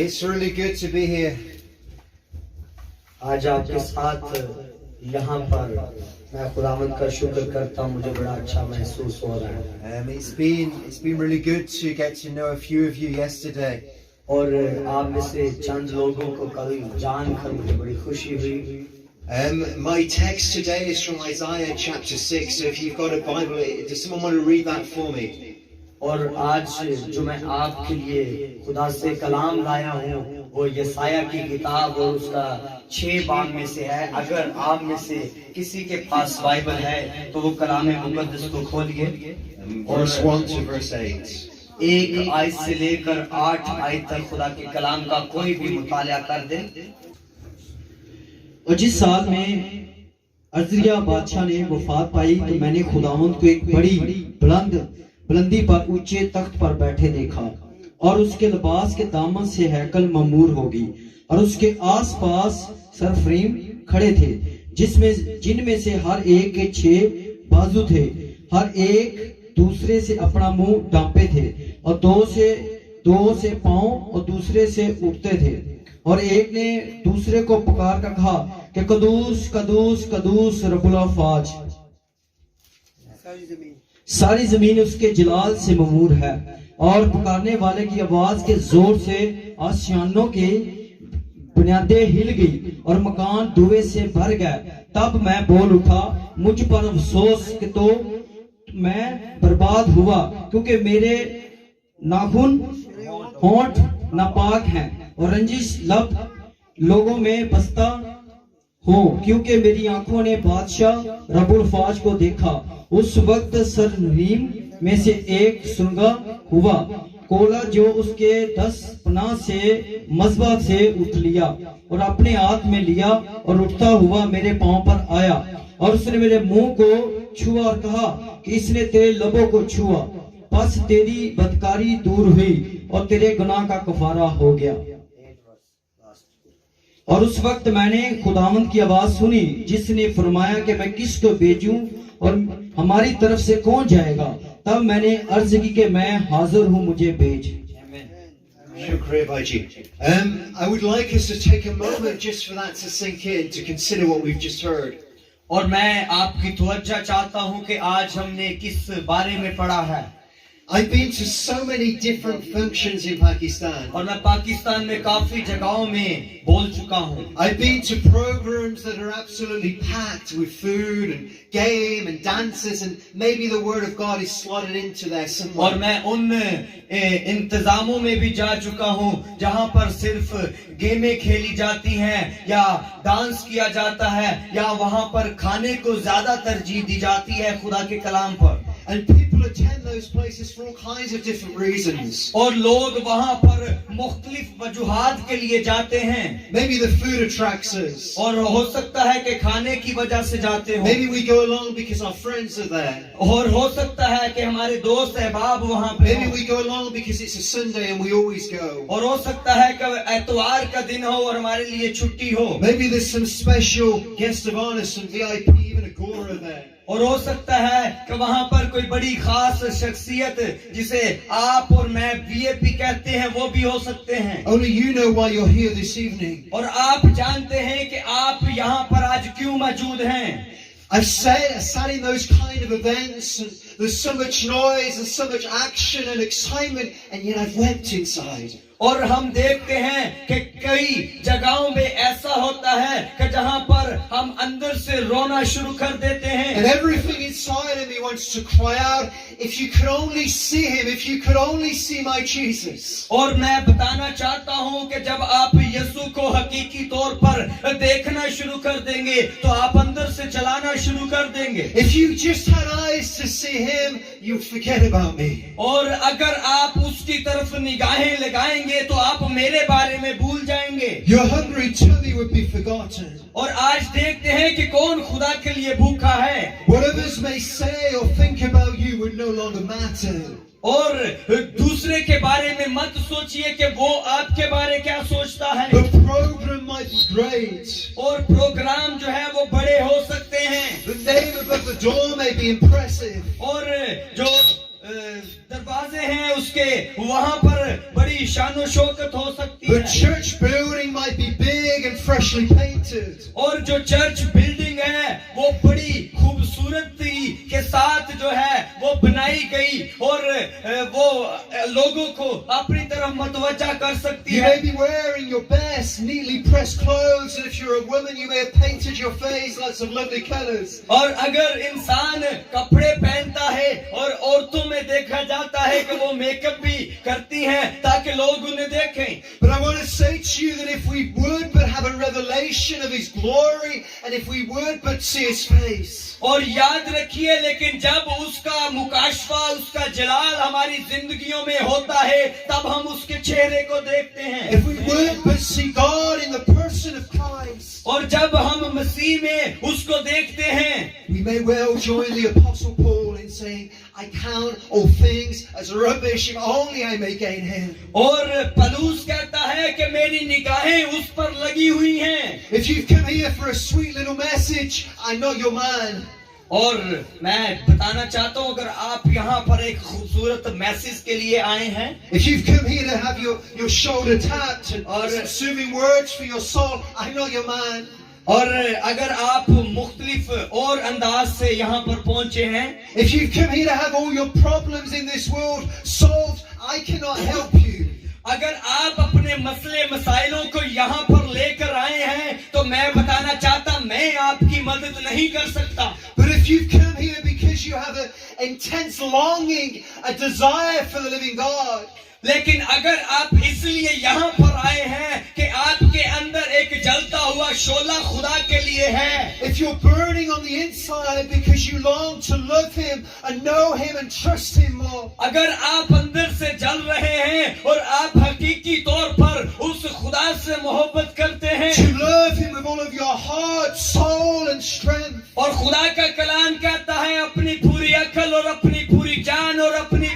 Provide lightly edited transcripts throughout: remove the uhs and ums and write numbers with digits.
It's really good to be here. आज आपके साथ यहाँ पर मैं खुदावंद का शुक्र करता हूँ, मुझे बड़ा अच्छा महसूस हो रहा है। It's been really good to get to know a few of you yesterday. और आप में से चंद लोगों को कल जानकर मुझे बड़ी खुशी हुई। My text today is from Isaiah chapter 6. So if you've got a Bible, does someone want to read that for me? और आज जो मैं आपके लिए खुदा से कलाम लाया हूँ वो यसाया की किताब और उसका 6 बाब में से है। अगर आप में से किसी के पास बाइबल है तो वो कलाम मुकद्दस को खोलिए। Verse 1 to verse 8. 1 आयत से लेकर 8 आयत तक खुदा के कलाम का कोई भी मुताला कर दे। और जिस साल में अज़रिया बादशाह ने वफात पाई तो मैंने खुदावंद को एक बड़ी बुलंदी पर ऊंचे तख्त पर बैठे देखा और उसके लिबास के दामन से हैकल ममूर होगी और उसके आसपास सरफरीम खड़े थे जिनमें से हर एक के 6 बाजू थे, हर एक दूसरे से अपना मुंह ढांपे थे और दो से पांव और दूसरे से उठते थे। और एक ने दूसरे को पुकार कर कहा कि कदूस कदूस कदूस रब्बुल अफ़वाज, सारी जमीन उसके जलाल से ममूर है। और पुकारने वाले की आवाज के जोर से आशियानों के बुनियादें हिल गई और मकान धुएं से भर गए। तब मैं बोल उठा, मुझ पर अफसोस कि तो मैं बर्बाद हुआ, क्योंकि मेरे नाखून होंठ नापाक हैं और रंजिश लब लोगों में बसता हूँ, क्योंकि मेरी आंखों ने बादशाह रब्बुल अफ़वाज को देखा। उस वक्त सरनीम में से एक सुनगा हुआ कोला जो उसके 10 पनाह से मज़बा से उठ लिया और अपने हाथ में लिया और उठता हुआ मेरे पांव पर आया और उसने मेरे मुंह को छुआ और कहा कि इसने तेरे लबों को छुआ, बस तेरी बदकारी दूर हुई और तेरे गुनाह का कफारा हो गया। और उस वक्त मैंने खुदावंद की आवाज सुनी जिसने फरमाया कि मैं किसको भेजूं और हमारी तरफ से कौन जाएगा। तब मैंने अर्ज की कि मैं हाजिर हूं, मुझे भेज। Shukriya Bhaiji. I would like us to take a moment just for that to sink in, to consider what we've just heard. और मैं आपकी तवज्जो चाहता हूं कि आज हमने किस बारे में पढ़ा है। I've been to so many different functions in Pakistan. और मैं पाकिस्तान में काफी जगहों में बोल चुका हूँ। I've been to programs that are absolutely packed with food and game and dances, and maybe the word of God is slotted into there somewhere. और मैं उन इंतजामों में भी जा चुका हूँ जहाँ पर सिर्फ गेमें खेली जाती हैं या डांस किया जाता है या वहाँ पर खाने को ज्यादा तरजीह दी जाती है खुदा के कलाम पर। And people attend those places for all kinds of different reasons. और लोग वहाँ पर मुख्तलिफ वजूहात के लिए जाते हैं। Maybe the food attracts us. और हो सकता है कि खाने की वजह से जाते हो। Maybe we go along because our friends are there. और हो सकता है कि हमारे दोस्त अहबाब वहाँ पे Maybe we go along because it's a Sunday and we always go. और हो सकता है कि एतवार का दिन हो और हमारे लिए छुट्टी हो। Maybe there's some special guest of honor, some VIP, even a Gora there. और हो सकता है कि वहाँ पर कोई बड़ी खास शख्सियत जिसे आप और मैं वीआईपी कहते हैं वो भी हो सकते हैं। Only you know why you're here this evening. और आप जानते हैं कि आप यहाँ पर आज क्यों मौजूद हैं। I've sat in those kind of events and there's so much noise and so much action and excitement, and yet I've wept inside. और हम देखते हैं कि कई जगहों में ऐसा होता है कि जहां पर हम अंदर से रोना शुरू कर देते हैं। And everything inside of me wants to cry out, if you could only see him, if you could only see my Jesus. और मैं बताना चाहता हूं कि जब आप यीशु को हकीकी तौर पर देखना शुरू कर देंगे तो आप अंदर से चलाना शुरू कर देंगे। If you just had eyes to see him, you'd forget about me. और अगर आप उसकी तरफ निगाहें लगाएंगे तो आप मेरे बारे में भूल जाएंगे। Your hungry tummy would be forgotten. और आज देखते हैं कि कौन खुदा के लिए भूखा है। What others may say or think about you would no longer matter. और दूसरे के बारे में मत सोचिए कि वो आपके बारे क्या सोचता है। The program might be great. और प्रोग्राम जो है वो बड़े हो सकते हैं। The name above the door may be impressive. और जो दरवाजे हैं उसके वहाँ पर बड़ी बड़ी शानो शौकत हो सकती The है, church building might be big and freshly painted. और जो चर्च बिल्डिंग है वो बड़ी खूबसूरती के साथ जो है वो बनाई गई और वो लोगों को अपनी तरफ मतवज्जा कर सकती You है। may be wearing your best, neatly pressed clothes, and if you're a woman, you may have painted your face lots of lovely colors. और अगर इंसान कपड़े पहनता है और औरतों में देखा जाता है कि वो मेकअप भी करती हैं ताकि लोग उन्हें देखें, But I want to say to you that if we would but have a revelation of His glory, and if we would but see His face, और याद रखिए, लेकिन जब उसका मुकाशफा, उसका जलाल हमारी जिंदगियों में होता है तब हम उसके चेहरे को देखते हैं। if we would but see God in the person of Christ, और जब हम मसीह में उसको देखते हैं, we may well join the Apostle Paul in saying, I count all things as rubbish if only I may gain Him. और पलूस कहता है कि मेरी निगाहें उस पर लगी हुई हैं। If you've come here for a sweet little message, I'm not your man. और मैं बताना चाहता हूँ, अगर आप यहाँ पर एक खूबसूरत मैसेज के लिए आए हैं, If you've come here to have your shoulder tapped and Or- some soothing words for your soul, I'm not your man. और अगर आप मुख्तलिफ और अंदाज से यहाँ पर पहुंचे हैं, If you've come here to have all your problems in this world solved, I cannot help you. अगर आप अपने मसले मसाइलों को यहाँ पर लेकर आए हैं तो मैं बताना चाहता, मैं आपकी मदद नहीं कर सकता। But if you've come here because you have an intense longing, a desire for the living God, लेकिन अगर आप इसलिए यहाँ पर आए हैं कि आपके अंदर एक जलता हुआ शोला खुदा के लिए है, if you're burning on the inside because you long to love Him and know Him and trust Him more, अगर आप अंदर से जल रहे हैं और आप हकीकी तौर पर उस खुदा से मोहब्बत करते हैं, to love Him with all of your heart, soul and strength, और खुदा का कलाम कहता है अपनी पूरी अकल और अपनी पूरी जान और अपनी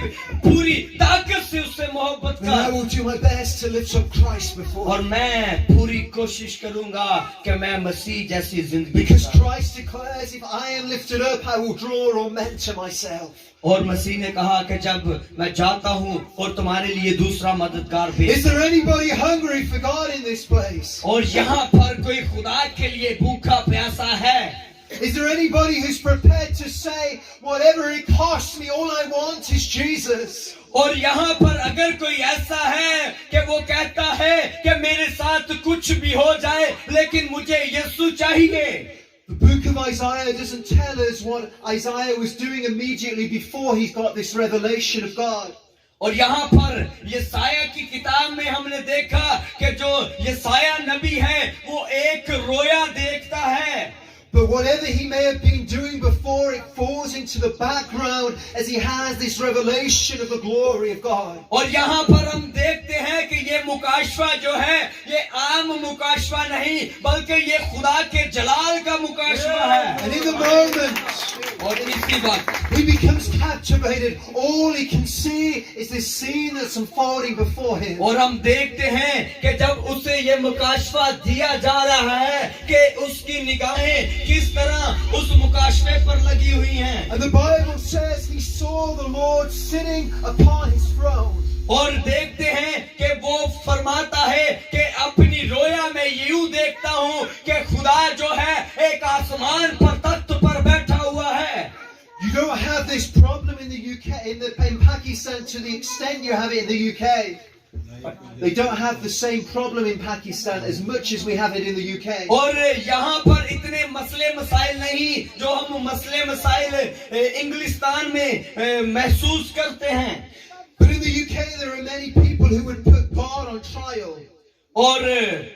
पूरी ताकत से उससे मोहब्बत then I कर, will do my best to lift up Christ before और you. मैं पूरी कोशिश करूंगा कि मैं मसीह जैसी जिंदगी Because गुजारूं। Christ declares, if I am lifted up, I will draw all men to myself. और मसीह ने कहा कि जब मैं जाता हूँ और तुम्हारे लिए दूसरा मददगार Is भेज, there anybody hungry for God in this place? और यहाँ पर कोई खुदा के लिए भूखा प्यासा है? Is there anybody who's prepared to say, whatever it costs me, all I want is Jesus? और यहाँ पर अगर कोई ऐसा है कि वो कहता है कि मेरे साथ कुछ भी हो जाए लेकिन मुझे यीशु चाहिए। The book of Isaiah doesn't tell us what Isaiah was doing immediately before he got this revelation of God. और यहाँ पर यशाया की किताब में हमने देखा कि जो यशाया नबी है वो एक रोया देखता है, But whatever he may have been doing before, it falls into the background as he has this revelation of the glory of God. और यहाँ पर हम देखते हैं कि ये मुकाशफा जो है ये आम मुकाशफा नहीं बल्कि ये खुदा के जलाल का मुकाशफा है। And in the moment, और इसी वक्त he becomes captivated. All he can see is this scene that's unfolding before him. और हम देखते हैं कि जब उसे ये मुकाशफा दिया जा रहा है कि उसकी निगाहें किस तरह उस मुकाशफे पर लगी हुई हैं। And the Bible says he saw the Lord sitting upon his throne. और देखते हैं कि वो फरमाता है कि अपनी रोया में यूं देखता हूं कि खुदा जो है एक आसमान पर तख्त पर बैठा हुआ है। You don't have this problem in the UK, in Pakistan to the extent you have it in the UK. They don't have the same problem in Pakistan as much as we have it in the UK. और यहाँ पर इतने मसले मसाइल नहीं जो हम मसले मसाइल इंग्लिस्तान में महसूस करते हैं। But in the UK there are many people who would put God on trial. और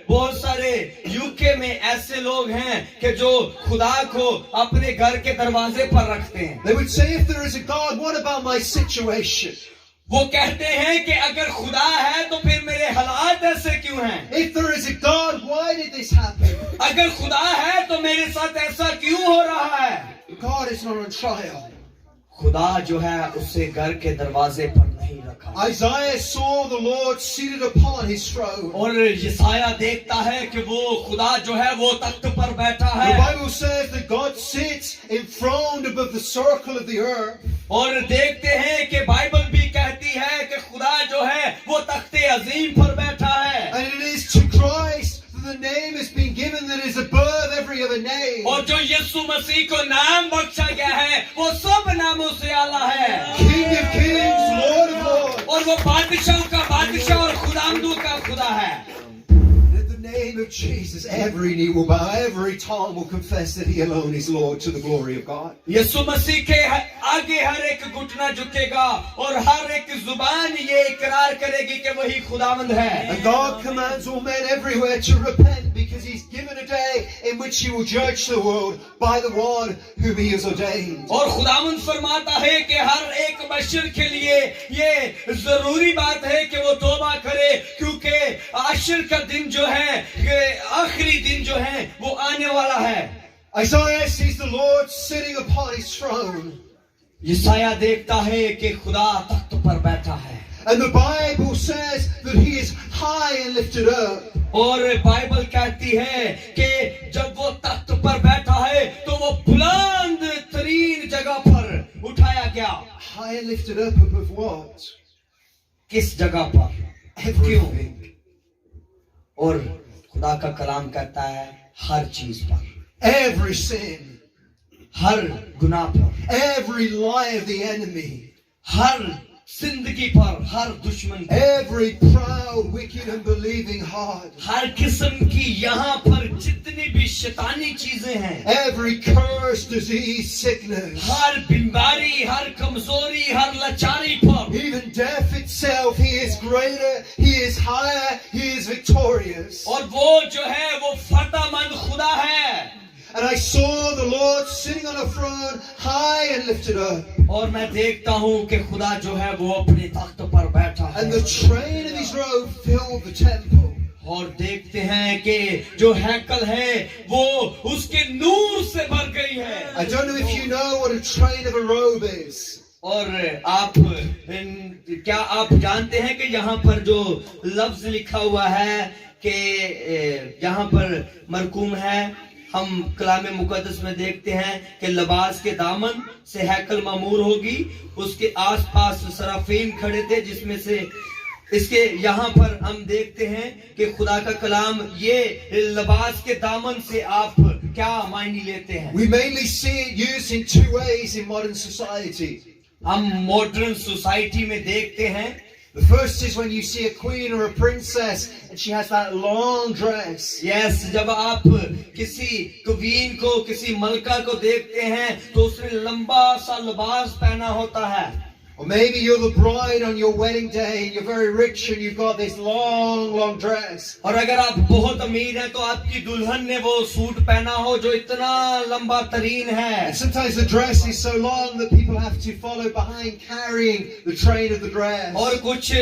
बहुत सारे यूके में ऐसे लोग हैं कि जो खुदा को अपने घर के दरवाजे पर रखते हैं। They would say, if there is a God, what about my situation? वो कहते हैं कि अगर खुदा है तो फिर मेरे हालात ऐसे क्यों हैं? If there is a God, why did this happen? अगर खुदा है तो मेरे साथ ऐसा क्यों हो रहा है? God is not on trial. खुदा जो है उससे घर के दरवाजे पर नहीं रखा। Isaiah saw the Lord seated upon his throne. और यशाया देखता है कि वो खुदा जो है वो तख्त पर बैठा The है। Bible says that God sits enthroned above the circle of the earth. और देखते हैं कि बाइबल भी कहती है कि खुदा जो जो है वो तख्ते अजीम पर बैठा है। And it is to Christ that the name has been given that is above every other name. और जो यीशु मसीह को नाम बख्शा गया है वो सब नामों से आला है। King of kings, Lord of lords. और वो बादशाह का बादशाह और खुदामदू का खुदा है। In the name of Jesus, every knee will bow, every tongue will confess that He alone is Lord to the glory of God. यीशु मसीह के आगे हर एक घुटना झुकेगा और हर एक जुबान ये इकरार करेगी कि वही खुदावंद है। And God commands all men everywhere to repent because He's given a day in which He will judge the world by the one whom He has ordained. और खुदावंद फरमाता है कि हर एक बशर के लिए ये जरूरी बात है कि वो तौबा करे, क्योंकि आखिर का दिन जो है, आखिरी दिन जो है वो आने वाला है। Isaiah sees the Lord sitting upon His throne. यशायाह देखता है कि खुदा तख्त पर बैठा है। And the Bible says that He is high and lifted up. और बाइबल कहती है कि जब वो तख्त पर बैठा है तो वो बुलंद तरीन जगह पर उठाया गया। High and lifted up above what? किस जगह पर? Everything. और खुदा का कलाम कहता है हर चीज पर, Every sin. हर गुनाह पर, Every lie of the enemy. हर जिंदगी पर, हर दुश्मन पर, Every proud, wicked, unbelieving heart. हर किस्म की यहाँ पर जितनी भी शैतानी चीजें हैं, Every curse, disease, sickness. हर बीमारी, हर कमजोरी, हर लाचारी पर, Even death itself, He is greater, He is higher, He is victorious. और वो जो है वो फतेहमंद खुदा है। And I saw the Lord sitting on a throne, high and lifted up. और मैं देखता हूँ कि खुदा जो है वो अपने तख्त पर बैठा है। And the train of His robe filled the temple. और देखते हैं कि जो हैकल है वो उसके नूर से भर गई है। I don't know if you know what a train of a robe is. और आप क्या आप जानते हैं कि यहाँ पर जो लफ्ज लिखा हुआ है कि यहाँ पर मरकूम है, हम कलामे मुकद्दस में देखते हैं कि लिबास के दामन से हैकल मामूर होगी, उसके आसपास सराफीन खड़े थे, जिसमें से इसके यहाँ पर हम देखते हैं कि खुदा का कलाम ये लिबास के दामन से आप क्या मायने लेते हैं। We mainly see it used in two ways in modern society. हम मॉडर्न सोसाइटी में देखते हैं। The first is when you see a queen or a princess and she has that long dress. Yes, जब आप किसी queen को, किसी मलका को देखते हैं तो उसने लंबा सा लिबास पहना होता है। Or maybe you're the bride on your wedding day and you're very rich and you've got this long, long dress. और अगर आप बहुत अमीर हैं तो आपकी दुल्हन ने वो सूट पहना हो जो इतना लंबा तरीन है। And sometimes the dress is so long that people have to follow behind carrying the train of the dress. और कुछ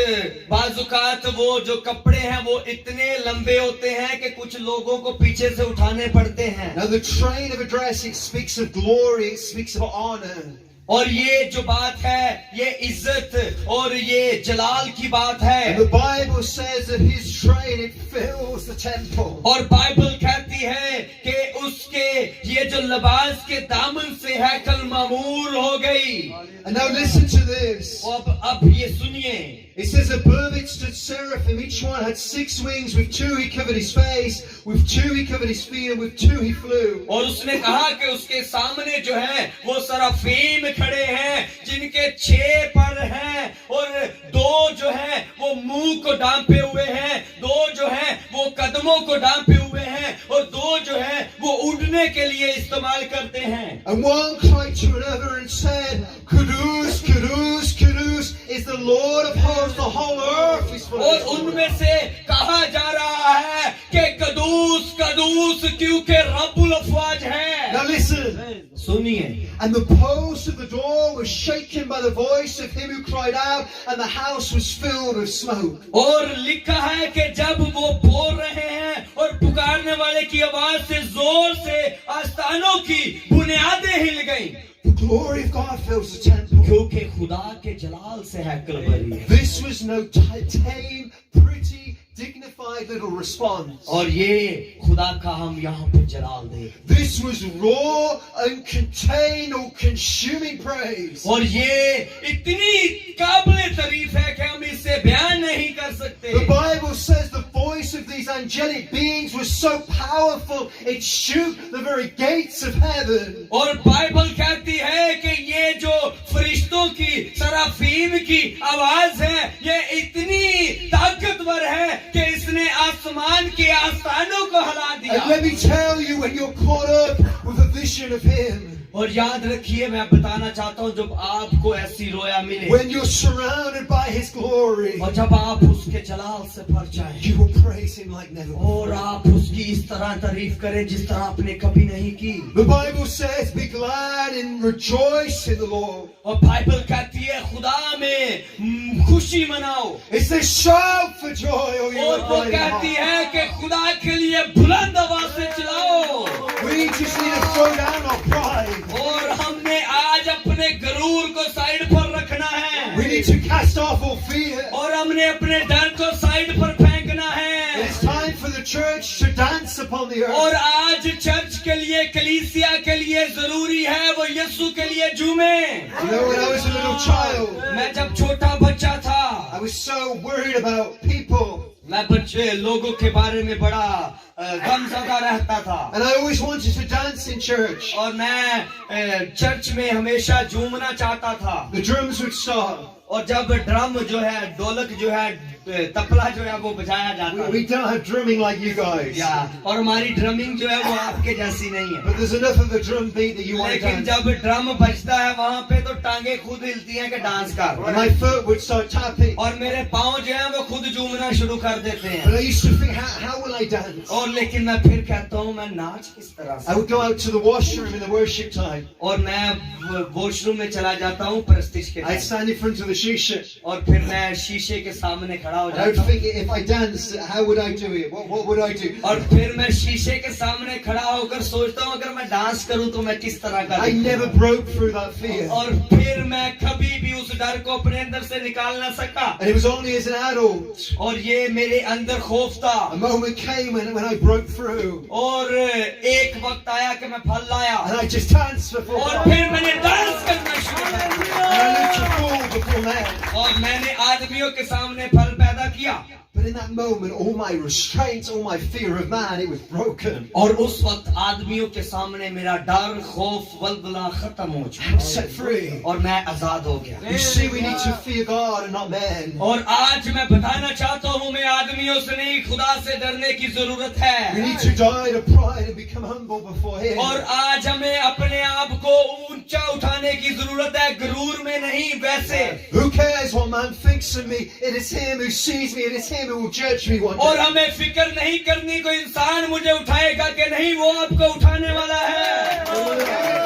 बाजुकात वो जो कपड़े हैं वो इतने लंबे होते हैं कि कुछ लोगों को पीछे से उठाने पड़ते हैं। Now the train of a dress, it speaks of glory, it speaks of honor. और ये जो बात है ये इज्जत और ये जलाल की बात है। And the Bible says that His train, it fills the temple. और बाइबल कहती है कि उसके ये जो लिबास के दामन से हैकल मामूर हो गई। And now listen to this. अब ये सुनिए। It says above it stood seraphim, each one had 6 wings, with 2 he covered his face, with 2 he covered his feet, and with 2 he flew. और उसने कहा कि उसके सामने जो है वो सराफीम खड़े हैं जिनके 6 पर हैं, और 2 जो है वो मुंह को डांपे हुए हैं, 2 जो है वो कदमों को डांपे हुए हैं, और 2 जो है वो उड़ने के लिए इस्तेमाल करते हैं। And one cried to another and said, Kudus, Kudus, Kudus is the Lord of hosts, the whole earth is full और of His glory. उनमें से कहा जा रहा है कि कदूस कदूस क्योंकि रब्बुल अफवाज है। Now listen. सुनिए। And the post of the door was shaken by the voice of him who cried out, and the house was filled with smoke. और लिखा है कि जब वो बोल रहे हैं और पुकारने वाले की आवाज से जोर से आस्थानों की बुनियादें हिल गईं। The glory of God fills the temple. क्योंकि खुदा के जलाल से हैकल भरी है। This was no tame, pretty, dignified snide little response. और ये खुदा का हम यहाँ पे जलाल देख, This was raw, uncontained, or consuming praise. और ये इतनी काबिल तारीफ है कि हम इससे बयान नहीं कर सकते। The Bible says the voice of these angelic beings was so powerful it shook the very gates of heaven. और बाइबल कहती है कि ये जो फरिश्तों की सराफीम की आवाज है, ये इतनी ताकतवर है कि इसने आसमान के आस्थानों को हिला And दिया। let me tell you, when you're caught up with a vision of Him, और याद रखिए, मैं बताना चाहता हूँ, जब आपको ऐसी रोया मिले when you're surrounded by His glory, और जब आप उसके जलाल से भर जाएं you will praise Him like never और before. आप उसकी इस तरह तारीफ करें जिस तरह आपने कभी नहीं की। The Bible says, be glad and rejoice in the Lord. और बाइबल कहती है खुदा में खुशी मनाओ, It says, shout for joy, O you और वो upright in कहती heart. है कि खुदा के लिए बुलंद आवाज से चिल्लाओ। We just need to throw down our pride. और हमने आज अपने गरूर को साइड पर रखना We है need to cast off all fear. और हमने अपने डर को साइड पर फेंकना है। It's time for the church to dance upon the और earth. आज चर्च के लिए, कलीसिया के लिए जरूरी है वो यीशु के लिए झूमे। You know, when I was a little child, मैं जब छोटा बच्चा था, I was so worried about people. मैं बच्चे लोगों के बारे में बड़ा गमज़दा रहता था And I always wanted to dance in church. और मैं चर्च में हमेशा झूमना चाहता था। The drums would start. और जब ड्रम जो है, ढोलक जो है, तबला जो है वो बजाया जाता We है, don't have drumming like you guys. और हमारी ड्रमिंग जो है वो आपके जैसी नहीं है। But there's enough of a drum beat that you want to लेकिन dance. जब ड्रम बजता है वहाँ पे तो टांगे खुद हिलती हैं कि डांस कर, And my foot would start tapping. और मेरे पाँव जो है वो खुद झूमना शुरू कर देते But हैं। I used to think, how will I dance? और लेकिन मैं फिर कहता हूँ, मैं नाच किस तरह I से, would go out to the washroom in the worship time. और मैं वॉशरूम में चला जाता हूँ प्रस्तिश के I'd लिए, stand in front of the shisha. और फिर मैं शीशे के सामने खड़ा हो And I would जाता हूँ, think, if I danced, how would I do it? What would I do? और फिर मैं शीशे के सामने खड़ा होकर सोचता हूँ अगर मैं डांस करूँ तो मैं किस तरह I never करूँ, broke through that fear. और फिर मैं कभी भी उस डर को अपने अंदर से निकाल ना सका। And it was only as an adult, और ये मेरे अंदर खौफ था, a moment came when I broke through. और एक वक्त आया कि मैं फल लाया, And I just danced before और God. फिर मैंने डांस करना शुरू कर And दिया, I lived to fall before men. और मैंने आदमियों के सामने फल पैदा किया। But in that moment, all my restraints, all my fear of man, it was broken. और उस वक्त आदमियों के सामने मेरा डर, खौफ, वल्वला खत्म हो I चुका, was set free. और मैं आजाद हो गया। You see, we need to fear God and not men. और आज मैं बताना चाहता हूँ, मैं आदमियों से नहीं, खुदा से डरने की जरूरत We है। need to die to pride and become humble before Him. और आज हमें अपने आप को ऊंचा उठाने की जरूरत है, गरूर में नहीं, वैसे। Who cares what man thinks of me? It is Him who sees me. It is Him who will judge me one और day. हमें फिक्र नहीं करनी कोई इंसान मुझे उठाएगा कि नहीं, वो आपको उठाने वाला है।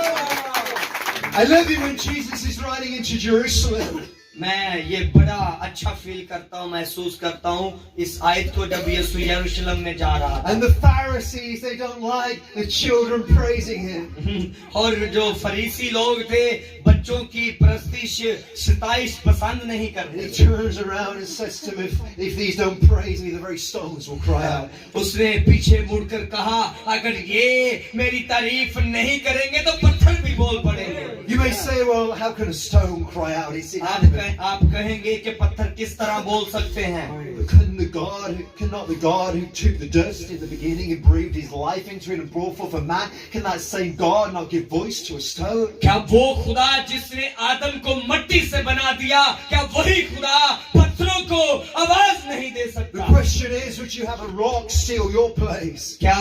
I love it when Jesus is riding into Jerusalem. मैं ये बड़ा अच्छा फील करता हूँ, महसूस करता हूँ इस आयत को, जब यीशु यरूशलेम में जा रहा था। And the Pharisees, they don't like the children praising Him. और जो फरीसी लोग थे, बच्चों की प्रस्तिश सताइश पसंद नहीं And He करते। turns around and says to them, if these don't praise me, the very stones will cry out. उसने पीछे मुड़कर कहा, अगर ये मेरी तारीफ नहीं करेंगे तो पत्थर भी बोल पड़ेंगे। You may say, well, how can a stone cry out? It's inanimate. आप कहेंगे कि पत्थर किस तरह बोल सकते हैं? Cannot the God who took the dust in the beginning and breathed His life into it and brought forth a man, can that same God not give voice to a stone? क्या वो खुदा जिसने आदम को मिट्टी से बना दिया, क्या वही खुदा पत्थरों को आवाज नहीं दे The सकता? question is, would you have a rock steal your place? क्या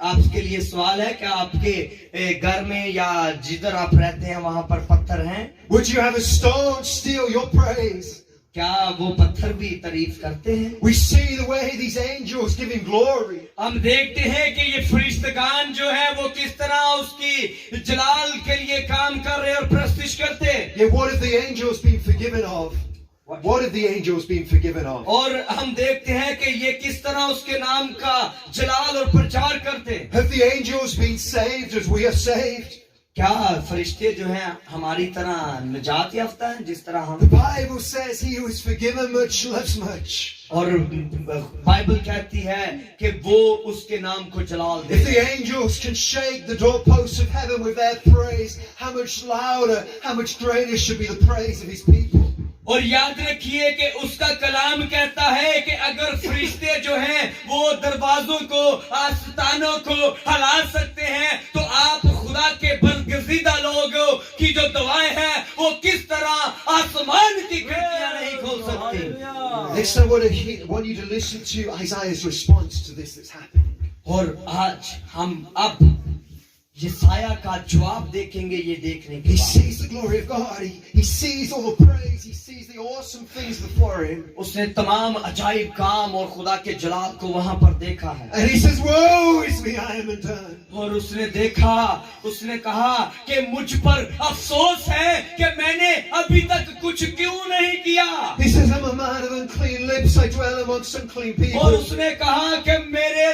आपके लिए सवाल है, क्या आपके घर में या जिधर आप रहते हैं वहां पर पत्थर हैं? Would you have a stone steal your praise? क्या वो पत्थर भी तारीफ करते हैं? We see the way these angels give Him glory. हम देखते हैं कि ये फरिश्तगान जो है वो किस तरह उसकी जलाल के लिए काम कर रहे और प्रस्तिश करते। Yet what have the angels been forgiven of? What have the angels been forgiven of? और हम देखते हैं कि ये किस तरह उसके नाम का जलाल और प्रचार करते। Have the angels been saved as we are saved? क्या फरिश्ते जो हैं हमारी तरह निजात याफ्ता हैं जिस तरह The हम? Bible says he who is forgiven much loves much. और बाइबल कहती है कि वो उसके नाम को जलाल If the they. angels can shake the doorposts of heaven with their praise, how much louder, how much greater should be the praise of his people. और याद रखिए कि उसका कलाम कहता है कि अगर फरिश्ते जो हैं वो दरवाजों को आस्तानों को हिला सकते हैं तो आप खुदा के बरगजीदा लोगों की जो दुआएं हैं वो किस तरह आसमान की खिड़कियां नहीं खोल सकती. Next I want you to listen to Isaiah's response to this that's happening. और आज हम अब यसाया का जवाब देखेंगे ये देखने के He बाद. sees the glory of God. He sees all the praise. He sees the awesome things before him. उसने तमाम अजाइब काम और खुदा के जलाल को वहां पर देखा है. And he says, woe is me, I am undone. और उसने देखा, उसने कहा कि मुझ पर अफसोस है कि मैंने अभी तक कुछ क्यों नहीं किया. He says, I'm a man of unclean lips. I dwell amongst unclean और people. उसने कहा कि मेरे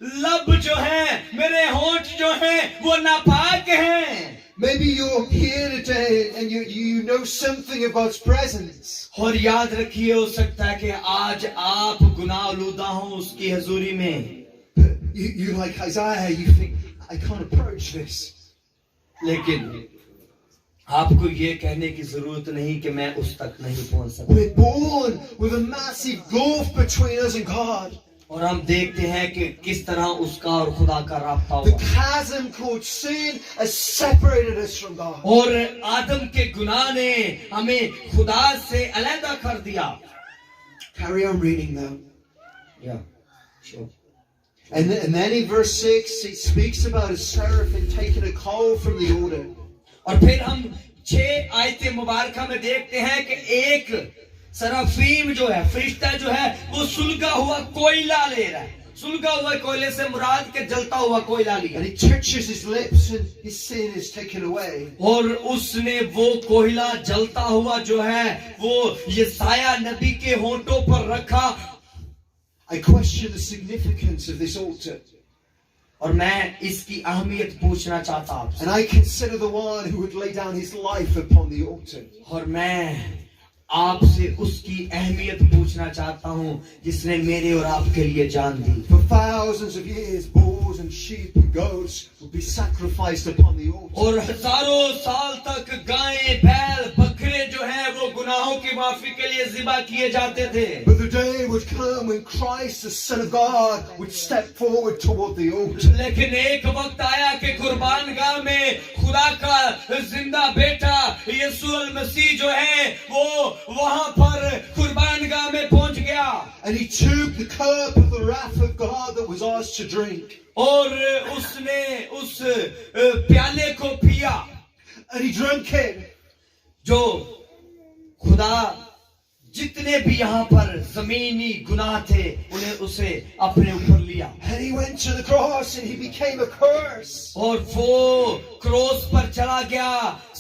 लब जो हैं, मेरे होंठ जो हैं वो नापाक हैं. Maybe you're here today and you know something of God's presence. और याद रखिए हो सकता है कि आज आप गुनाह आलूदा हो उसकी हजूरी में. But you like Isaiah, you think, I can't approach this. लेकिन आपको ये कहने की जरूरत नहीं कि मैं उस तक नहीं पहुंच सकता. We're born with a massive gulf between us and God. और हम देखते हैं कि किस तरह उसका और खुदा का राब्ता The हुआ. chasm called sin has separated us from God. और आदम के गुनाह ने हमें खुदा से अलग कर दिया. Carry on reading though. या, sure. And then in verse 6, it speaks about a seraphim taking a coal from the altar. और फिर हम 6 आयते मुबारका में देखते हैं कि एक सराफीम जो है, फरिश्ता जो है वो सुलगा हुआ कोयला ले रहा है. सुलगा हुआ कोयले से मुराद के जलता हुआ कोयला लिया. And he touches his lips and his sin is taken away. और उसने वो कोयला जलता हुआ जो है वो यसाया नबी के होंठों पर रखा. I question the significance of this altar. और मैं इसकी अहमियत पूछना चाहता हूँ. And I consider the one who would lay down his life upon the altar. और मैं आपसे उसकी अहमियत पूछना चाहता हूँ जिसने मेरे और आपके लिए जान दी. For thousands of years, bulls and sheep and goats would be sacrificed upon the altar. और हजारों साल तक गायें, बैल, बकरे जो हैं वो गुनाहों की माफी के लिए ज़िबा किए जाते थे. But the day would come when Christ, the Son of God, would step forward toward the altar. लेकिन एक वक्त आया कि कुर्बान गाह में खुदा का जिंदा बेटा यीशु अल मसीह जो है वो वहां पर कुर्बान गाह में पहुंच गया. And he took the cup of the wrath of God that was ours to drink. और उसने उस प्याले को पिया And he drank it. जो खुदा जितने भी यहाँ पर जमीनी गुनाह थे उन्हें उसे अपने ऊपर लिया. And he went to the cross and he became a curse. और वो क्रोस पर चला गया,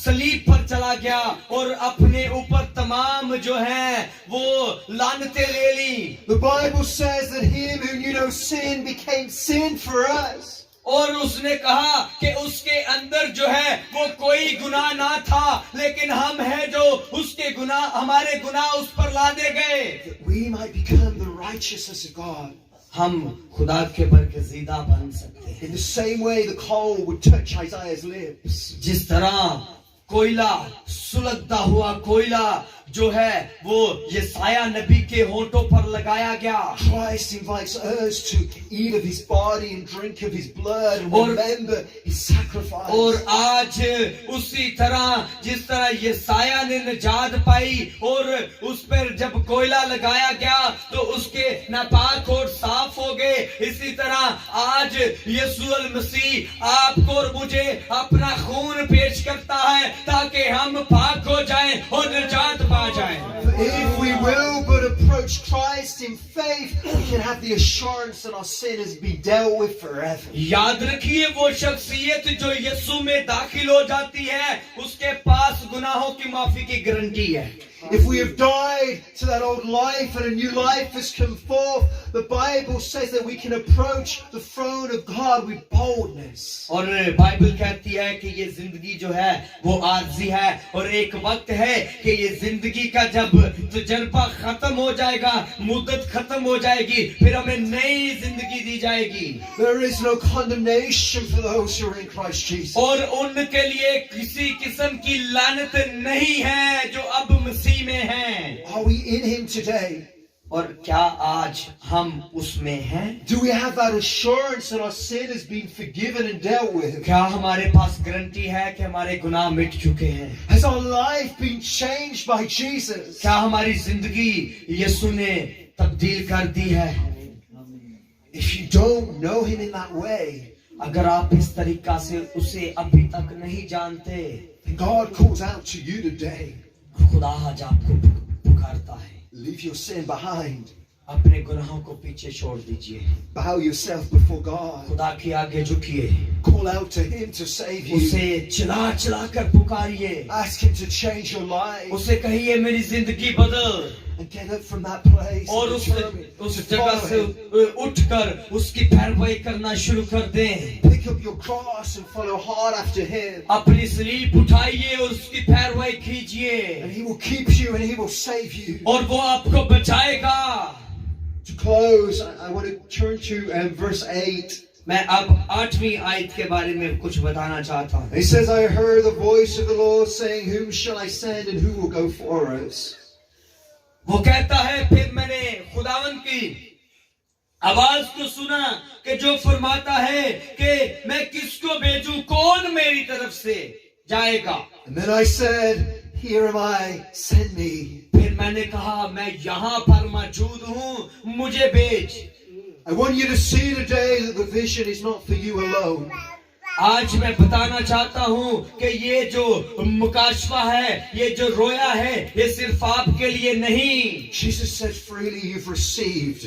सलीब पर चला गया और अपने ऊपर तमाम जो है वो लानतें ले ली. The Bible says that him who knew no sin became sin for us. और उसने कहा कि उसके अंदर जो है वो कोई गुनाह ना था लेकिन हम हैं जो उसके गुनाह, हमारे गुनाह उस पर लादे गए. That we might become the righteousness of God. हम खुदा के बरगजीदा बन सकते हैं. In the same way the coal would touch Isaiah's lips. जिस तरह कोयला, सुलगता हुआ कोयला जो है वो यसाया नबी के होंठों पर लगाया गया. Christ invites us to eat of his body and drink of his blood and और- remember his sacrifice. और आज उसी तरह जिस तरह यसाया ने निजात पाई और उस पर जब कोयला लगाया गया तो उसके नापाक और साफ हो गए, इसी तरह आज यीशु अल मसीह आपको और मुझे अपना खून पेश करता है ताकि हम पाक हो जाएं और निजात पा जाएं. If we will but approach Christ in faith, we can have the assurance that our sin has been dealt with forever. याद रखिए वो शख्सियत जो यीशु में दाखिल हो जाती है उसके पास गुनाहों की माफी की गारंटी है. If we have died to that old life and a new life has come forth, the Bible says that we can approach the throne of God with boldness. और बाइबल कहती है कि ये जिंदगी जो है वो आरजी है और एक वक्त है कि ये जिंदगी का जब तजर्बा खत्म हो जाएगा, मुद्दत खत्म हो जाएगी, फिर हमें नई जिंदगी दी जाएगी. There is no condemnation for those who are in Christ Jesus. और उनके लिए किसी किस्म की लानत नहीं है जो अब मसीह में हैं. Are we in Him today? और क्या आज हम उसमें हैं? Do we have that assurance that our sin has been forgiven and dealt with? क्या हमारे पास गारंटी है कि हमारे गुनाह मिट चुके हैं? Has our life been changed by Jesus? क्या हमारी जिंदगी यीशु ने तब्दील कर दी है? If you don't know Him in that way, अगर आप इस तरीका से उसे अभी तक नहीं जानते, then God calls out to you today. खुदा आज आपको पुकारता है. Leave your sin behind. अपने गुनाहों को पीछे छोड़ दीजिए. Bow yourself before God. खुदा के आगे झुकिए. Call out to Him to save you. उसे चिल्ला चिल्ला कर पुकारिए. Ask Him to change your life. उसे कहिए मेरी जिंदगी बदल. And get up from that place. और and determine उस to जगह follow से Him. उठकर उसकी पैरवी करना शुरू कर दें. Pick up your cross and follow hard after Him. अपनी सलीब उठाइए और उसकी पैरवी कीजिए. And He will keep you and He will save you. और वो आपको बचाएगा. To close, I want to turn to verse 8. मैं अब 8वीं आयत के बारे में कुछ बताना चाहता हूँ. He says, I heard the voice of the Lord saying, whom shall I send and who will go for us? वो कहता है फिर मैंने खुदावन की आवाज को सुना कि जो फरमाता है कि मैं किसको भेजूं, कौन मेरी तरफ से जाएगा. And then I said, here am I, send me. फिर मैंने कहा मैं यहाँ पर मौजूद हूँ, मुझे भेज. I want you to see today that the vision is not for you alone. आज मैं बताना चाहता हूँ कि ये जो मुकाशवा है, ये जो रोया है, ये सिर्फ आपके लिए नहीं. Jesus said, freely you've received.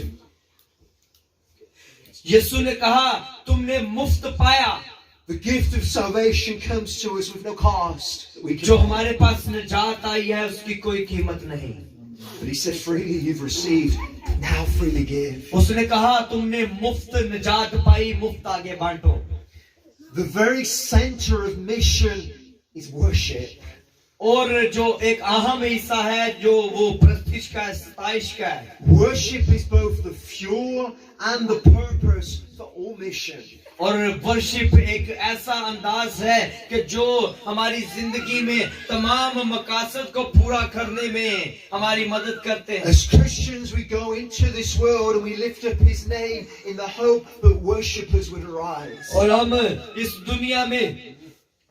यीशु ने कहा तुमने मुफ्त पाया. The gift of salvation comes to us with no cost. That we जो can, हमारे पास निजात आई है उसकी कोई कीमत नहीं. but He said, freely you've received, now freely give. उसने कहा तुमने मुफ्त निजात पाई, मुफ्त आगे बांटो. The very center of mission is worship. और जो एक अहम हिस्सा है जो वो प्रतिष्ठ का है, सताइश का है. Worship is both the fuel and the purpose for all mission. और वर्शिप एक ऐसा अंदाज है कि जो हमारी जिंदगी में तमाम मकासद को पूरा करने में हमारी मदद करते हैं. As Christians, we go into this world and we lift up His name in the hope that worshippers would arise. और हम इस दुनिया में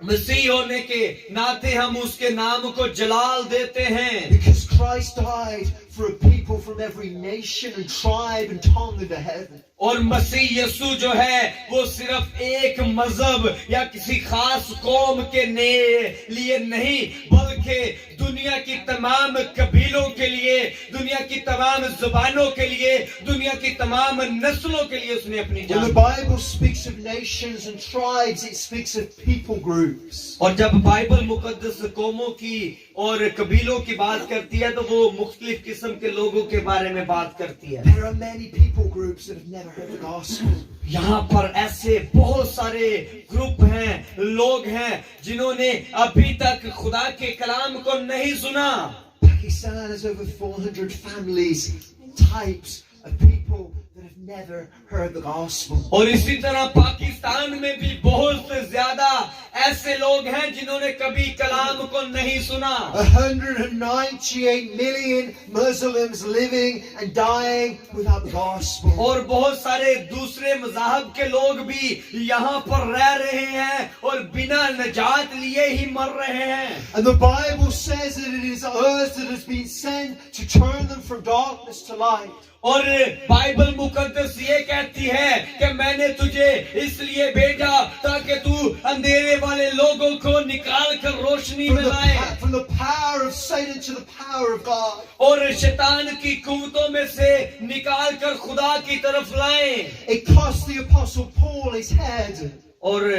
मसीह होने के नाते हम उसके नाम को जलाल देते हैं. Because Christ died for a people from every nation and tribe and tongue under heaven. और मसीह यीशु जो है वो सिर्फ एक मजहब या किसी खास कौम के लिए नहीं, बल्कि दुनिया की तमाम कबीलों के लिए, दुनिया की तमाम जुबानों के लिए, दुनिया की तमाम नस्लों के लिए उसने अपनी When the जान. Bible speaks of nations and tribes, it speaks of people groups. और जब बाइबल मुकद्दस कौमों की और कबीलों की बात करती है तो वो मुख्तलिफ किस्म के लोगों के बारे में बात करती है. There are many people groups that have never heard the gospel. यहाँ पर ऐसे बहुत सारे ग्रुप हैं, लोग हैं जिन्होंने अभी तक खुदा के कलाम को नहीं सुना. Pakistan has over 400 families, types of people that have never heard the gospel. और इसी तरह पाकिस्तान में भी बहुत से ज्यादा ऐसे लोग हैं जिन्होंने कभी कलाम को नहीं सुना. 198 million Muslims living and dying without the gospel. और बहुत सारे दूसरे मज़हब के लोग भी यहाँ पर रह रहे हैं और बिना निजात लिए ही मर रहे हैं. And the Bible says that it is us that has been sent to turn them from darkness to light. और बाइबल मुकद्दस ये कहती है कि मैंने तुझे इसलिए भेजा ताकि तू अंधेरे वाले लोगों को निकाल कर रोशनी में लाए. From the power of Satan to the power of God. और शैतान की कुव्वतों में से निकाल कर खुदा की तरफ लाए. It cost the apostle Paul his head. और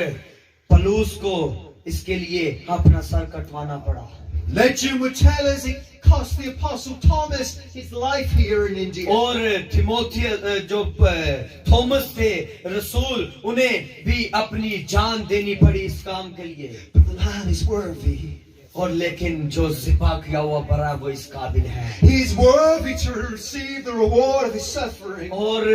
पलूस को इसके लिए अपना सर कटवाना पड़ा. Legend would tell us it cost the Apostle Thomas his life here in India. और थिमोथियस जो थॉमस थे रसूल, उन्हें भी अपनी जान देनी पड़ी इस काम के लिए। But the man is worthy. और लेकिन जो ज़िबा किया हुआ बरा वो इस काबिल है। He is worthy to receive the reward of his suffering. और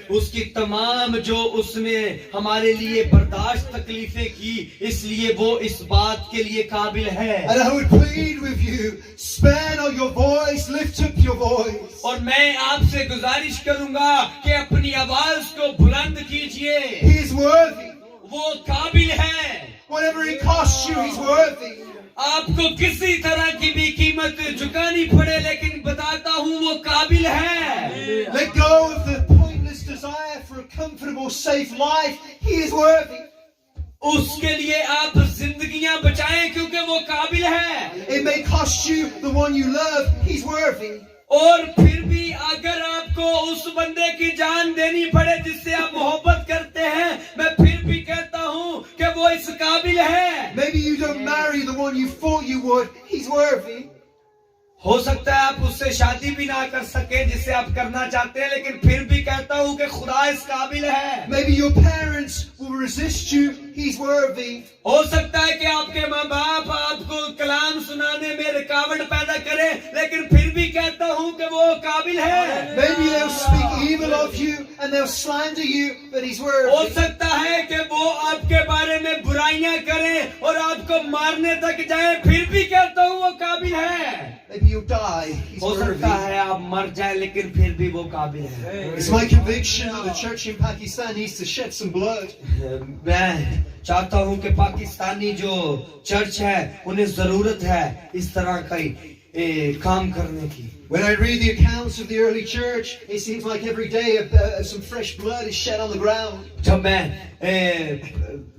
उसकी तमाम जो उसने हमारे लिए बर्दाश्त तकलीफें की, इसलिए वो इस बात के लिए काबिल है। And I would plead with you, spare not your voice, lift up your voice. और मैं आपसे गुजारिश करूंगा कि अपनी आवाज को बुलंद कीजिए। He is worthy. वो काबिल है। Whatever it costs you, he's worthy. आपको किसी तरह की भी कीमत चुकानी पड़े, लेकिन बताता हूँ वो काबिल है। Let go of the pointless desire for a comfortable, safe life. He is worthy. उसके लिए आप जिंदगियां बचाएं क्योंकि वो काबिल है। It may cost you the one you love. He's worthy. और फिर भी अगर आपको उस बंदे की जान देनी पड़े जिससे आप मोहब्बत करते हैं, मैं फिर भी कहता हूँ कि वो इस काबिल है। Maybe you don't marry the one you thought you would. He's worthy. हो सकता है आप उससे शादी भी ना कर सके जिसे आप करना चाहते हैं, लेकिन फिर भी कहता हूँ कि खुदा इस काबिल है। Maybe your parents will resist you. He's worthy. हो सकता है कि आपके माँ बाप आपको कलाम सुनाने में रुकावट पैदा करें, लेकिन फिर भी कहता हूँ कि वो काबिल है। Maybe they'll speak evil of you and they'll slander you, but he's हो worthy. सकता है कि वो आपके बारे में बुराइयां करें और आपको मारने तक जाए, फिर भी कहता हूँ वो काबिल है। Maybe you'll die. He's हो सकता worthy. है आप मर जाए, लेकिन फिर भी वो काबिल है। It's my conviction that the church in Pakistan needs to shed some blood. मैं चाहता हूँ कि पाकिस्तानी जो चर्च है उन्हें जरूरत है इस तरह का काम करने की। When I read the accounts of the early church, it seems like every day some fresh blood is shed on the ground. जब मैं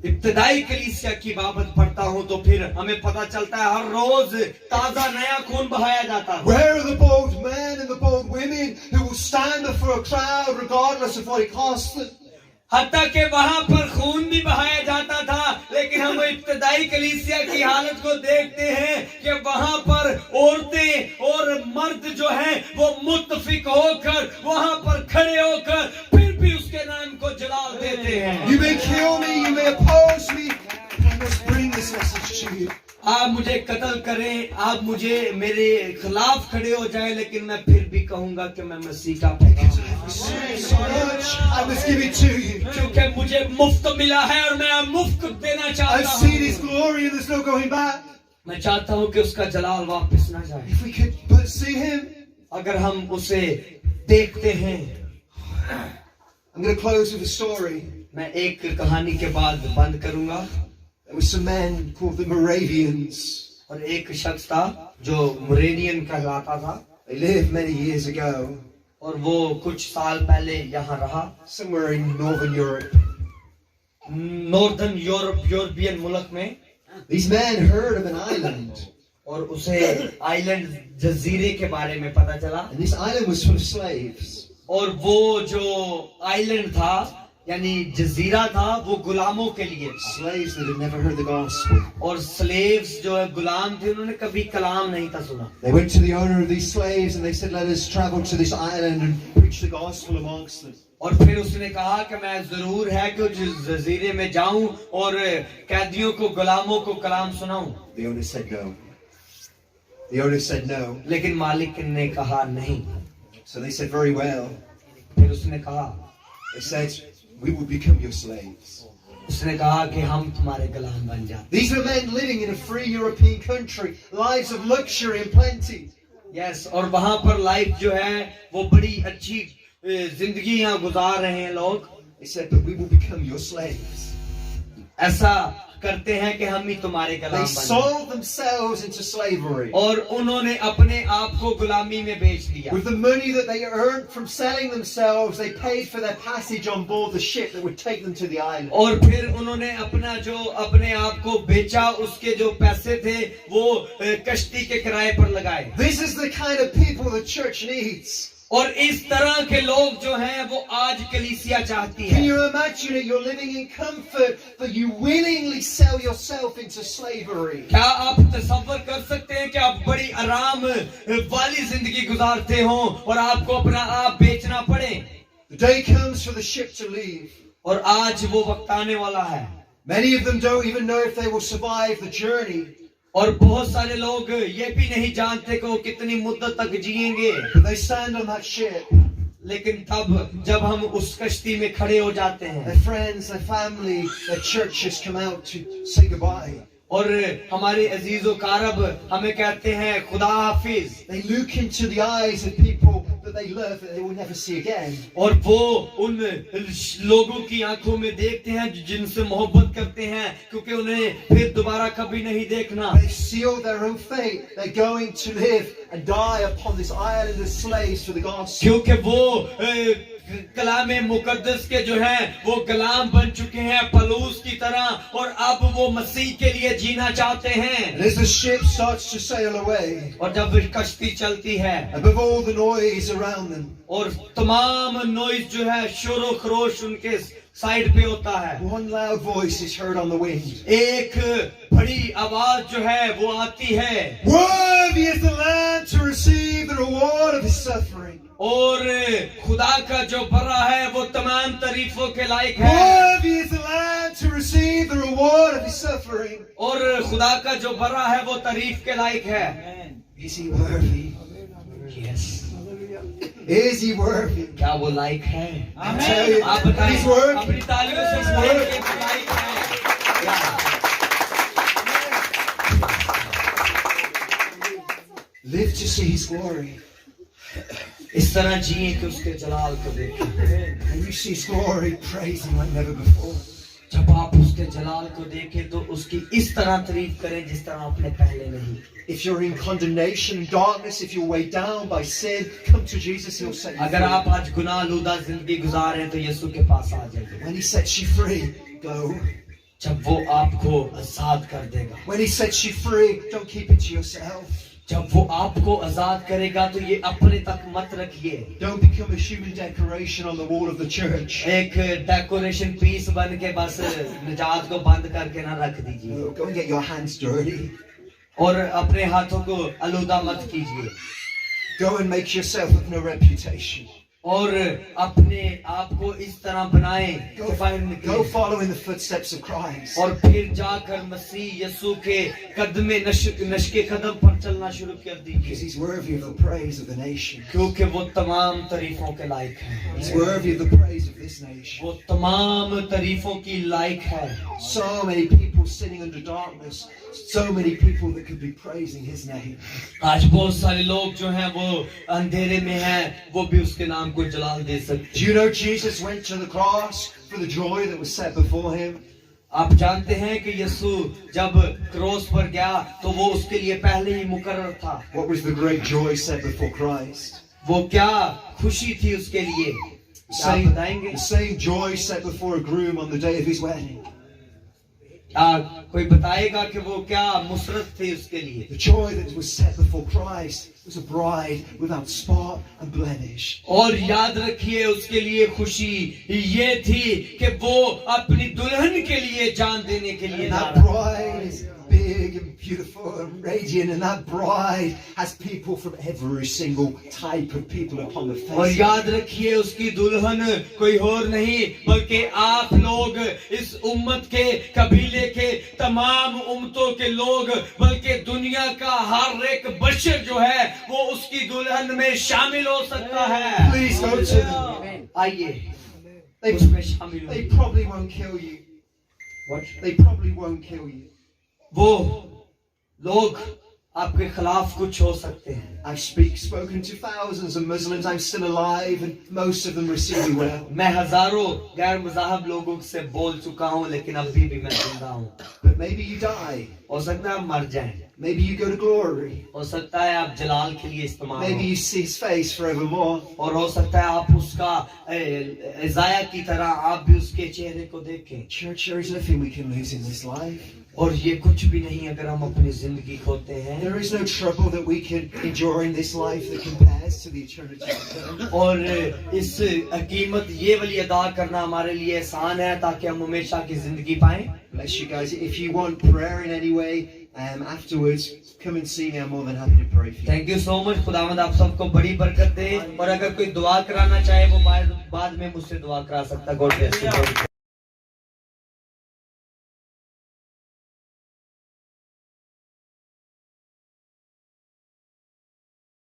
इब्तिदाई कलीसिया की बाबत पढ़ता हूँ तो फिर हमें पता चलता है हर रोज ताजा नया खून बहाया जाता है। Where are the bold men and the bold women who will stand before a crowd regardless of what it costs them? हत्ता के वहां पर खून भी बहाया जाता था, लेकिन हम इब्तिदाई कलीसिया की हालत को देखते हैं कि वहां पर औरतें और मर्द जो हैं वो मुत्तफिक होकर वहां पर खड़े होकर फिर भी उसके नाम को जलाल देते हैं। You may kill me, you may oppose me, but I must bring this message to you. आप मुझे कत्ल करें, आप मुझे मेरे खिलाफ खड़े हो जाए, लेकिन मैं फिर भी कहूंगा कि मैं मसीह का पैगाम So much, I must give it to you. क्योंकि मुझे मुफ्त मिला है और मैं मुफ्त देना I've चाहता seen हूँ। his glory and there's no going back. मैं चाहता हूँ कि उसका जलाल वापस ना जाए। If we could but see him. अगर हम उसे देखते हैं। I'm going to close with a story. मैं एक कहानी के बाद बंद करूंगा। There were some men called the Moravians. और एक शख्स था जो मोरेनियन कहलाता था, They lived many years ago, और वो कुछ साल पहले यहाँ रहा, somewhere in northern Europe. Northern European मुल्क में। These men heard of an island, और उसे आइलैंड जजीरे के बारे में पता चला, and this island was full of slaves. और वो जो आइलैंड था यानी जजीरा था वो गुलामों के लिए, Slaves that had never heard the gospel. और स्लेव्स जो है गुलाम थे, उन्होंने कभी कलाम नहीं था सुना। They went to the owner of these slaves and they said, let us travel to this island and preach the gospel amongst them. और फिर उसने कहा कि मैं जरूर है कि जजीरे में जाऊं और कैदियों को गुलामों को कलाम सुनाऊं। The owner said no. The owner said no. लेकिन मालिक ने कहा नहीं। So they said, very well. फिर उसने कहा, They said, we will become your slaves. उसने कहा कि हम तुम्हारे गुलाम बन जाते। These were men living in a free European country, lives of luxury and plenty. Yes, और वहां पर लाइफ जो है वो बड़ी अच्छी जिंदगी यहाँ गुजार रहे हैं लोग। They said, but we will become your slaves. ऐसा करते हैं कि हम ही तुम्हारे गुलाम They बन जाएं। sold themselves into slavery. और उन्होंने अपने आप को गुलामी में बेच दिया। With the money that they earned from selling themselves, they paid for their passage on board the ship that would take them to the island. और फिर उन्होंने अपने आप को बेचा, उसके जो पैसे थे वो कश्ती के किराए पर लगाए। This is the kind of people the church needs. और इस तरह के लोग जो हैं वो आज कलीसिया चाहती Can है। you imagine it? You're living in comfort, but you willingly sell yourself into slavery. क्या आप तसव्वुर कर सकते हैं कि आप आराम वाली जिंदगी गुजारते हो और आपको अपना आप बेचना पड़े। The day comes for the ship to leave. और आज वो वक्त आने वाला है। Many of them don't even know if they will survive the journey. और बहुत सारे लोग ये भी नहीं जानते कि वो कितनी मुद्दत तक जिएंगे। But they stand on that ship. लेकिन तब जब हम उस कश्ती में खड़े हो जाते हैं, Their friends, their family, their churches come out to say goodbye. और हमारे अजीजो कारब हमें कहते हैं खुदा हाफिज, They look into the eyes of people that they love that they will never see again. और वो उन लोगों की आंखों में देखते हैं जिनसे मोहब्बत करते हैं, क्योंकि उन्हें फिर दोबारा कभी नहीं देखना। They seal their own fate. They're going to live and die upon this island as slaves for the gospel. क्योंकि वो कलामे मुकद्दस के जो हैं वो गुलाम बन चुके हैं पलूस की तरह, और अब वो मसीह के लिए जीना चाहते हैं। And as the ship starts to sail away, और जब कश्ती चलती है above all the noise around them, और तमाम नॉइज जो है शोर खरोश उनके साइड पे होता है, one loud voice is heard on the wind. एक बड़ी आवाज जो है वो आती है, Worthy is the Lamb to receive the reward of his suffering. और खुदा का जो बरा है वो तमाम तारीफों के लायक है। Worthy is the Lamb to receive the reward of his suffering. और खुदा का जो बरा है वो तारीफ के लायक है। Is he worthy? Yes. Is he worthy? क्या वो लायक है? I tell you, आप बताएं, he's worthy. अपनी तालियों से He's बताएं worthy. कि वो लायक है। क्या? Live to see his glory. इस तरह जिए कि उसके जलाल को देखें। And you see his glory, praise him like never before. जब आप उसके जलाल को देखें तो उसकी इस तरह तारीफ करें जिस तरह आपने पहले नहीं। If you're in condemnation and darkness, if you're weighed down by sin, come to Jesus, he'll set you अगर free. आप आज गुनाह लूदा जिंदगी गुजार रहे हैं तो यीशु के पास आ जाइए। When he sets you free, go. जब वो आपको आजाद कर देगा, When he sets you free, don't keep it to yourself. जब वो आपको आजाद करेगा तो ये अपने तक मत रखिए। Don't become a human decoration on the wall of the church. एक डेकोरेशन पीस बन के बस निजात को बंद करके ना रख दीजिए, No, go and get your hands dirty. और अपने हाथों को आलूदा मत कीजिए, Go and make yourself with no reputation. और अपने आप को इस तरह बनाएं Go, कि बाहर निकलें। go follow in the footsteps of Christ. और फिर जाकर मसीह यीशु के कदमे नशके कदम पर चलना शुरू कर Because दीजिए, he's worthy of the praise of the nation. क्योंकि वो तमाम तारीफों के लायक He's है। worthy of the praise of this nation. वो तमाम तारीफों की लायक है। So many people sitting under darkness. So many people that could be praising his name. आज बहुत सारे लोग जो हैं वो अंधेरे में हैं, वो भी उसके नाम को जलाल दे सकते Do you know Jesus went to the cross for the joy that was set before him? आप जानते हैं कि यीशु जब क्रॉस पर गया तो वो उसके लिए पहले ही मुकर्रर था। What was the great joy set before Christ? वो क्या खुशी थी उसके लिए, क्या आप बताएंगे? The same joy set before a groom on the day of his wedding. कोई बताएगा कि वो क्या मुसरत थी उसके लिए? The joy that was set before Christ was a bride without spot and blemish. और याद रखिए उसके लिए खुशी ये थी कि वो अपनी दुल्हन के लिए जान देने के लिए And जा that रहा था। bride is big and beautiful and radiant, and that bride has people from every single type of people upon the और face. याद रखिए उसकी दुल्हन कोई और नहीं बल्कि आप लोग, इस उम्मत के कबीले के तमाम उम्मतों के लोग, बल्कि दुनिया का हर एक बशर जो है वो उसकी दुल्हन में शामिल हो सकता है। Please go to them. आइए They, उसमें शामिल they होइए। probably won't kill you. What? They probably won't kill you. वो लोग आपके खिलाफ कुछ हो सकते हैं। I've spoken to thousands of Muslims. I'm still alive, and most of them receive me well. मैं हजारों गैर मज़हब लोगों से बोल चुका हूँ, लेकिन अभी भी मैं जिंदा हूँ। But maybe you die. हो सकता है आप मर जाएं, Maybe you go to glory. हो सकता है आप जलाल के लिए इस्तेमाल Maybe हो, you see his face forevermore. और हो सकता है आप उसका इज़ाया की तरह आप भी उसके चेहरे को देखें। Church, there is nothing we can lose in this life. और ये कुछ भी नहीं अगर हम अपनी जिंदगी खोते हैं। There is no trouble that we can endure in this life that compares to the eternity to come. और इस कीमत ये वाली अदा करना हमारे लिए आसान है ताकि हम हमेशा की जिंदगी पाएं। Bless you guys. If you want prayer in any way, afterwards, come and see me. I'm more than happy to pray for you. Thank you so much. खुदावंद आप सबको बड़ी बरकत दे, और अगर कोई दुआ कराना चाहे वो बाद में मुझसे दुआ करा सकता है। God bless you.